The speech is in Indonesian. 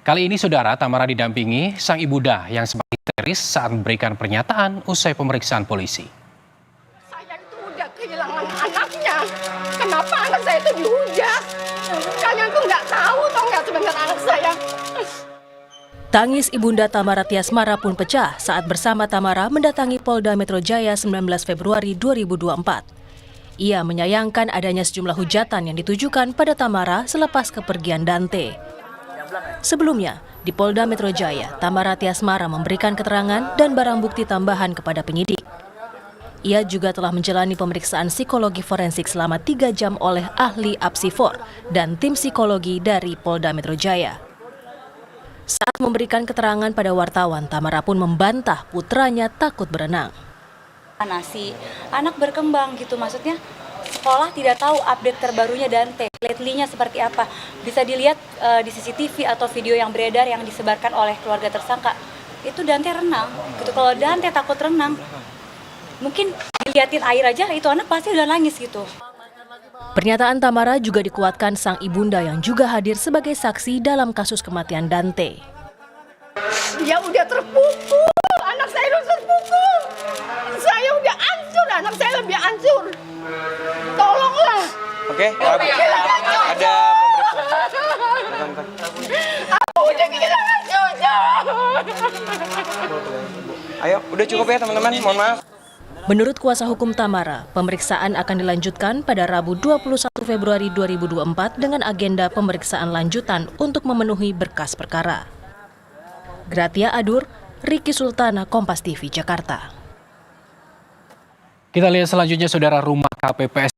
Kali ini saudara Tamara didampingi sang ibunda yang sempat histeris saat memberikan pernyataan usai pemeriksaan polisi. Saya itu udah kehilangan anaknya. Kenapa anak saya itu dihujat? Kalian tuh nggak tahu toh nggak sebenarnya anak saya. Tangis ibunda Tamara Tiasmara pun pecah saat bersama Tamara mendatangi Polda Metro Jaya 19 Februari 2024. Ia menyayangkan adanya sejumlah hujatan yang ditujukan pada Tamara selepas kepergian Dante. Sebelumnya, di Polda Metro Jaya, Tamara Tiasmara memberikan keterangan dan barang bukti tambahan kepada penyidik. Ia juga telah menjalani pemeriksaan psikologi forensik selama 3 jam oleh ahli Apsifor dan tim psikologi dari Polda Metro Jaya. Saat memberikan keterangan pada wartawan, Tamara pun membantah putranya takut berenang. Si anak berkembang gitu, maksudnya sekolah tidak tahu update terbarunya Dante, lately-nya seperti apa. Bisa dilihat di CCTV atau video yang beredar yang disebarkan oleh keluarga tersangka. Itu Dante renang, gitu. Kalau Dante takut renang, mungkin dilihatin air aja itu anak pasti udah nangis gitu. Pernyataan Tamara juga dikuatkan sang ibunda yang juga hadir sebagai saksi dalam kasus kematian Dante. Dia udah terpukul, anak saya udah terpukul. Saya udah hancur, anak saya lebih hancur. Tolonglah. Oke, ada pemeriksaan. Aku udah kehilangan cucu. Ayo, udah cukup ya teman-teman, mohon maaf. Menurut kuasa hukum Tamara, pemeriksaan akan dilanjutkan pada Rabu 21 Februari 2024 dengan agenda pemeriksaan lanjutan untuk memenuhi berkas perkara. Gratia Adur, Riki Sultana, Kompas TV, Jakarta. Kita lihat selanjutnya saudara, rumah KPPS